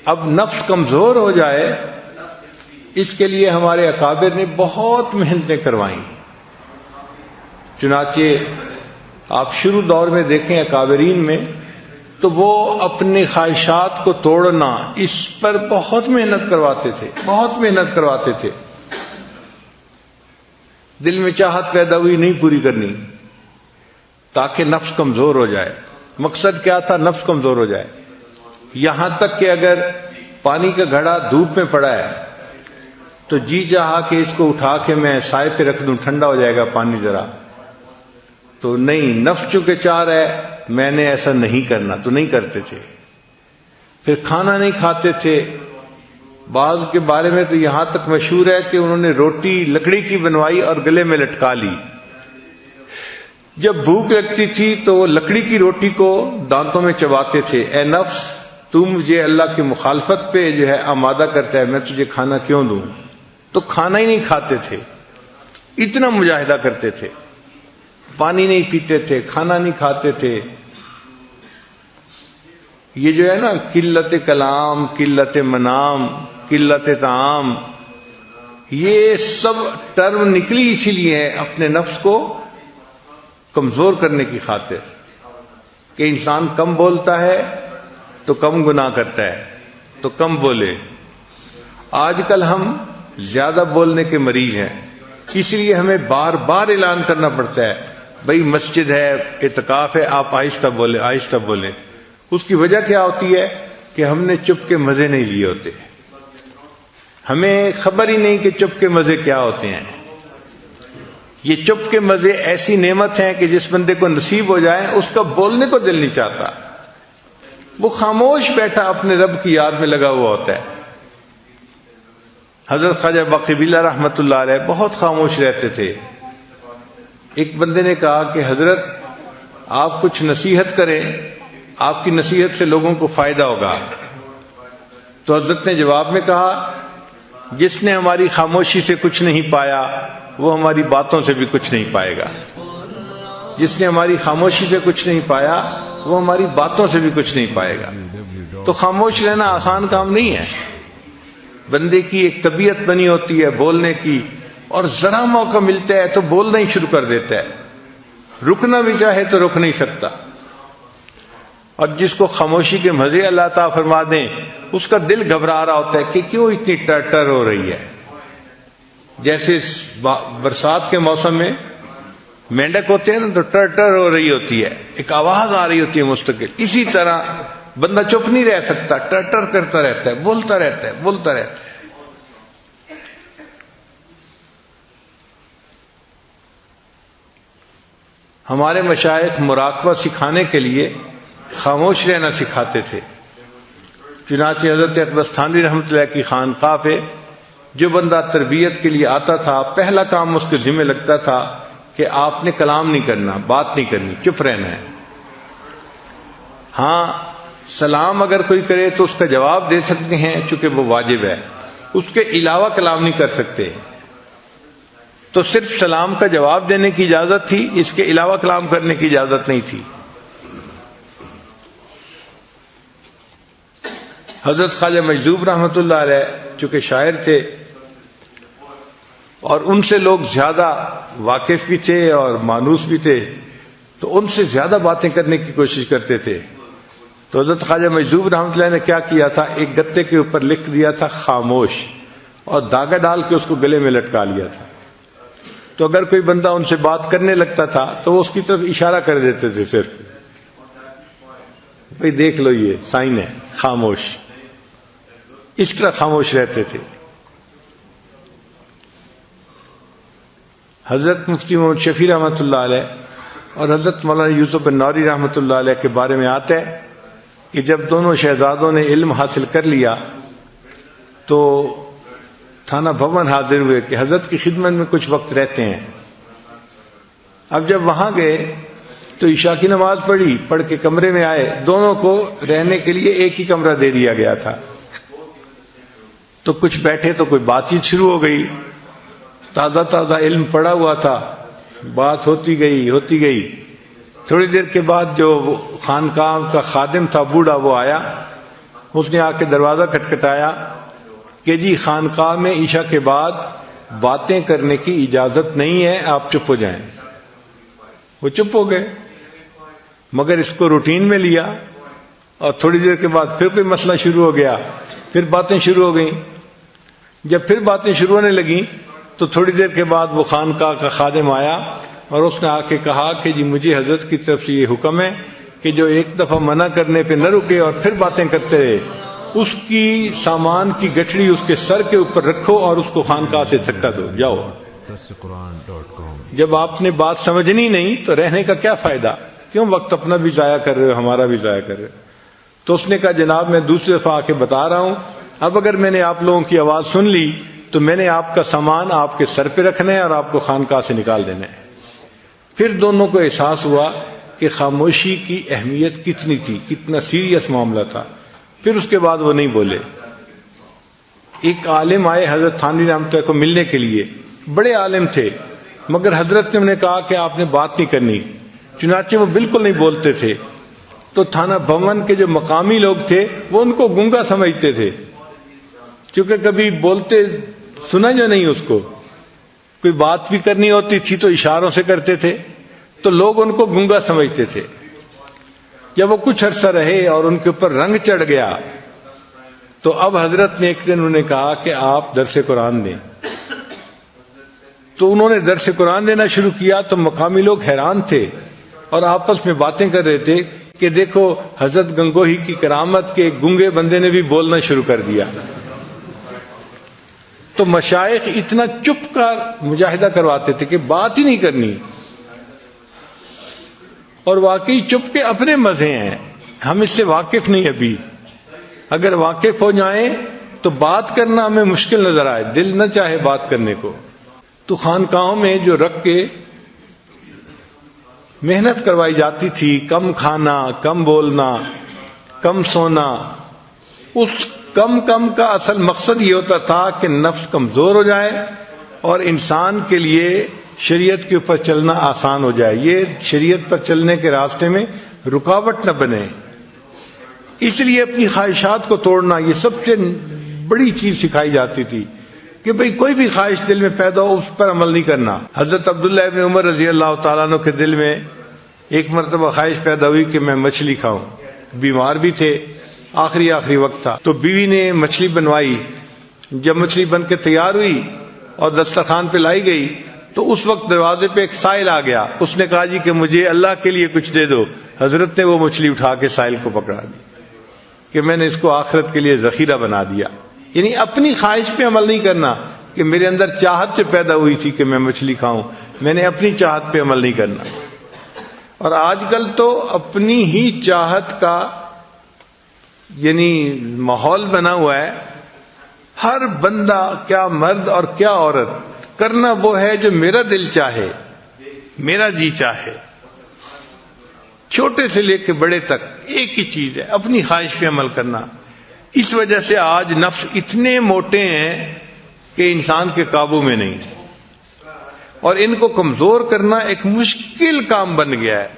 اب نفس کمزور ہو جائے، اس کے لیے ہمارے اکابر نے بہت محنتیں کروائیں. چنانچہ آپ شروع دور میں دیکھیں اکابرین میں تو وہ اپنے خواہشات کو توڑنا اس پر بہت محنت کرواتے تھے، بہت محنت کرواتے تھے. دل میں چاہت پیدا ہوئی نہیں پوری کرنی تاکہ نفس کمزور ہو جائے. مقصد کیا تھا؟ نفس کمزور ہو جائے. یہاں تک کہ اگر پانی کا گھڑا دھوپ میں پڑا ہے تو جی چاہا کہ اس کو اٹھا کے میں سائے پہ رکھ دوں، ٹھنڈا ہو جائے گا پانی ذرا، تو نہیں، نفس چونکہ چاہ رہا ہے میں نے ایسا نہیں کرنا، تو نہیں کرتے تھے. پھر کھانا نہیں کھاتے تھے. بعض کے بارے میں تو یہاں تک مشہور ہے کہ انہوں نے روٹی لکڑی کی بنوائی اور گلے میں لٹکا لی. جب بھوک لگتی تھی تو وہ لکڑی کی روٹی کو دانتوں میں چباتے تھے. اے نفس، تو مجھے اللہ کی مخالفت پہ جو ہے آمادہ کرتا ہے، میں تجھے کھانا کیوں دوں؟ تو کھانا ہی نہیں کھاتے تھے، اتنا مجاہدہ کرتے تھے. پانی نہیں پیتے تھے، کھانا نہیں کھاتے تھے. یہ جو ہے نا قلت کلام، قلت منام، قلت طعام، یہ سب ٹرم نکلی اسی لیے ہے اپنے نفس کو کمزور کرنے کی خاطر کہ انسان کم بولتا ہے تو کم گناہ کرتا ہے، تو کم بولے. آج کل ہم زیادہ بولنے کے مریض ہیں، اس لیے ہمیں بار بار اعلان کرنا پڑتا ہے بھئی مسجد ہے، اعتکاف ہے، آپ آہستہ بولیں، آہستہ بولیں. اس کی وجہ کیا ہوتی ہے کہ ہم نے چپ کے مزے نہیں لیے ہوتے، ہمیں خبر ہی نہیں کہ چپ کے مزے کیا ہوتے ہیں. یہ چپ کے مزے ایسی نعمت ہیں کہ جس بندے کو نصیب ہو جائے اس کا بولنے کو دل نہیں چاہتا، وہ خاموش بیٹھا اپنے رب کی یاد میں لگا ہوا ہوتا ہے. حضرت خواجہ باقی بلّہ رحمۃ اللہ علیہ بہت خاموش رہتے تھے. ایک بندے نے کہا کہ حضرت آپ کچھ نصیحت کریں، آپ کی نصیحت سے لوگوں کو فائدہ ہوگا. تو حضرت نے جواب میں کہا جس نے ہماری خاموشی سے کچھ نہیں پایا وہ ہماری باتوں سے بھی کچھ نہیں پائے گا. جس نے ہماری خاموشی سے کچھ نہیں پایا وہ ہماری باتوں سے بھی کچھ نہیں پائے گا. تو خاموش رہنا آسان کام نہیں ہے. بندے کی ایک طبیعت بنی ہوتی ہے بولنے کی، اور ذرا موقع ملتا ہے تو بولنا ہی شروع کر دیتا ہے، رکنا بھی چاہے تو رک نہیں سکتا. اور جس کو خاموشی کے مزے اللہ تعالیٰ فرما دیں اس کا دل گھبرا رہا ہوتا ہے کہ کیوں اتنی ٹر ہو رہی ہے. جیسے برسات کے موسم میں مینڈک ہوتے ہیں نا تو ٹر ہو رہی ہوتی ہے، ایک آواز آ رہی ہوتی ہے مستقل. اسی طرح بندہ چپ نہیں رہ سکتا، ٹر کرتا رہتا ہے، بولتا رہتا ہے، بولتا رہتا ہے. ہمارے مشائخ مراقبہ سکھانے کے لیے خاموش رہنا سکھاتے تھے. چنانچہ حضرت اقبال تھانوی رحمۃ اللہ کی خانقاہ پہ جو بندہ تربیت کے لیے آتا تھا پہلا کام اس کے ذمہ لگتا تھا کہ آپ نے کلام نہیں کرنا، بات نہیں کرنی، چپ رہنا ہے. ہاں سلام اگر کوئی کرے تو اس کا جواب دے سکتے ہیں چونکہ وہ واجب ہے، اس کے علاوہ کلام نہیں کر سکتے. تو صرف سلام کا جواب دینے کی اجازت تھی، اس کے علاوہ کلام کرنے کی اجازت نہیں تھی. حضرت خواجہ مجذوب رحمۃ اللہ علیہ چونکہ شاعر تھے اور ان سے لوگ زیادہ واقف بھی تھے اور مانوس بھی تھے، تو ان سے زیادہ باتیں کرنے کی کوشش کرتے تھے. تو حضرت خواجہ مجذوب رحمۃ اللہ نے کیا کیا تھا، ایک گتے کے اوپر لکھ دیا تھا خاموش، اور داغا ڈال کے اس کو گلے میں لٹکا لیا تھا. تو اگر کوئی بندہ ان سے بات کرنے لگتا تھا تو وہ اس کی طرف اشارہ کر دیتے تھے، صرف بھئی دیکھ لو یہ سائن ہے خاموش. اس طرح خاموش رہتے تھے. حضرت مفتی محمد شفیع رحمۃ اللہ علیہ اور حضرت مولانا یوسف النوری رحمۃ اللہ علیہ کے بارے میں آتا ہے کہ جب دونوں شہزادوں نے علم حاصل کر لیا تو تھانہ بھون حاضر ہوئے کہ حضرت کی خدمت میں کچھ وقت رہتے ہیں. اب جب وہاں گئے تو عشاء کی نماز پڑھ کے کمرے میں آئے. دونوں کو رہنے کے لیے ایک ہی کمرہ دے دیا گیا تھا. تو کچھ بیٹھے تو کوئی بات چیت شروع ہو گئی. تازہ علم پڑا ہوا تھا، بات ہوتی گئی. تھوڑی دیر کے بعد جو خانقاہ کا خادم تھا بوڑھا، وہ آیا اس نے آ کے دروازہ کھٹکھٹایا کہ جی خانقاہ میں عشاء کے بعد باتیں کرنے کی اجازت نہیں ہے، آپ چپ ہو جائیں۔ وہ چپ ہو گئے، مگر اس کو روٹین میں لیا، اور تھوڑی دیر کے بعد پھر کوئی مسئلہ شروع ہو گیا، پھر باتیں شروع ہو گئیں۔ جب پھر باتیں شروع ہونے لگیں تو تھوڑی دیر کے بعد وہ خانقاہ کا خادم آیا اور اس نے آ کے کہا کہ جی مجھے حضرت کی طرف سے یہ حکم ہے کہ جو ایک دفعہ منع کرنے پہ نہ رکے اور پھر باتیں کرتے رہے، اس کی سامان کی گٹھڑی اس کے سر کے اوپر رکھو اور اس کو خانقاہ سے دھکا دو، جاؤ۔ جب آپ نے بات سمجھنی نہیں تو رہنے کا کیا فائدہ؟ کیوں وقت اپنا بھی ضائع کر رہے ہو، ہمارا بھی ضائع کر رہے ہو؟ تو اس نے کہا جناب میں دوسری دفعہ آ کے بتا رہا ہوں، اب اگر میں نے آپ لوگوں کی آواز سن لی تو میں نے آپ کا سامان آپ کے سر پہ رکھنا ہے اور آپ کو خانقاہ سے نکال دینا ہے۔ پھر دونوں کو احساس ہوا کہ خاموشی کی اہمیت کتنی تھی، کتنا سیریس معاملہ تھا۔ پھر اس کے بعد وہ نہیں بولے۔ ایک عالم آئے حضرت تھانوی رحمۃ اللہ کو ملنے کے لیے، بڑے عالم تھے، مگر حضرت نے انہیں کہا کہ آپ نے بات نہیں کرنی، چنانچہ وہ بالکل نہیں بولتے تھے۔ تو تھانہ بھون کے جو مقامی لوگ تھے وہ ان کو گونگا سمجھتے تھے، کیونکہ کبھی بولتے سنا جو نہیں، اس کو کوئی بات بھی کرنی ہوتی تھی تو اشاروں سے کرتے تھے، تو لوگ ان کو گونگا سمجھتے تھے۔ جب وہ کچھ عرصہ رہے اور ان کے اوپر رنگ چڑھ گیا تو اب حضرت نے ایک دن انہیں کہا کہ آپ درس قرآن دیں۔ تو انہوں نے درس قرآن دینا شروع کیا تو مقامی لوگ حیران تھے اور آپس میں باتیں کر رہے تھے کہ دیکھو حضرت گنگوہی کی کرامت کے گونگے بندے نے بھی بولنا شروع کر دیا۔ تو مشائخ اتنا چپ کا مجاہدہ کرواتے تھے کہ بات ہی نہیں کرنی، اور واقعی چپ کے اپنے مزے ہیں، ہم اس سے واقف نہیں ابھی۔ اگر واقف ہو جائیں تو بات کرنا ہمیں مشکل نظر آئے، دل نہ چاہے بات کرنے کو۔ تو خانقاہوں میں جو رکھ کے محنت کروائی جاتی تھی، کم کھانا، کم بولنا، کم سونا، اس کم کا اصل مقصد یہ ہوتا تھا کہ نفس کمزور ہو جائے اور انسان کے لیے شریعت کے اوپر چلنا آسان ہو جائے، یہ شریعت پر چلنے کے راستے میں رکاوٹ نہ بنے۔ اس لیے اپنی خواہشات کو توڑنا یہ سب سے بڑی چیز سکھائی جاتی تھی کہ بھئی کوئی بھی خواہش دل میں پیدا ہو اس پر عمل نہیں کرنا۔ حضرت عبداللہ ابن عمر رضی اللہ تعالیٰ عنہ کے دل میں ایک مرتبہ خواہش پیدا ہوئی کہ میں مچھلی کھاؤں، بیمار بھی تھے، آخری وقت تھا، تو بیوی نے مچھلی بنوائی۔ جب مچھلی بن کے تیار ہوئی اور دسترخوان پہ لائی گئی تو اس وقت دروازے پہ ایک سائل آ گیا، اس نے کہا جی کہ مجھے اللہ کے لیے کچھ دے دو۔ حضرت نے وہ مچھلی اٹھا کے سائل کو پکڑا دی کہ میں نے اس کو آخرت کے لیے ذخیرہ بنا دیا۔ یعنی اپنی خواہش پہ عمل نہیں کرنا کہ میرے اندر چاہت جو پیدا ہوئی تھی کہ میں مچھلی کھاؤں، میں نے اپنی چاہت پہ عمل نہیں کرنا۔ اور آج کل تو اپنی ہی چاہت کا یعنی ماحول بنا ہوا ہے، ہر بندہ کیا مرد اور کیا عورت کرنا وہ ہے جو میرا دل چاہے، میرا جی چاہے، چھوٹے سے لے کے بڑے تک ایک ہی چیز ہے، اپنی خواہش پہ عمل کرنا۔ اس وجہ سے آج نفس اتنے موٹے ہیں کہ انسان کے قابو میں نہیں، اور ان کو کمزور کرنا ایک مشکل کام بن گیا ہے۔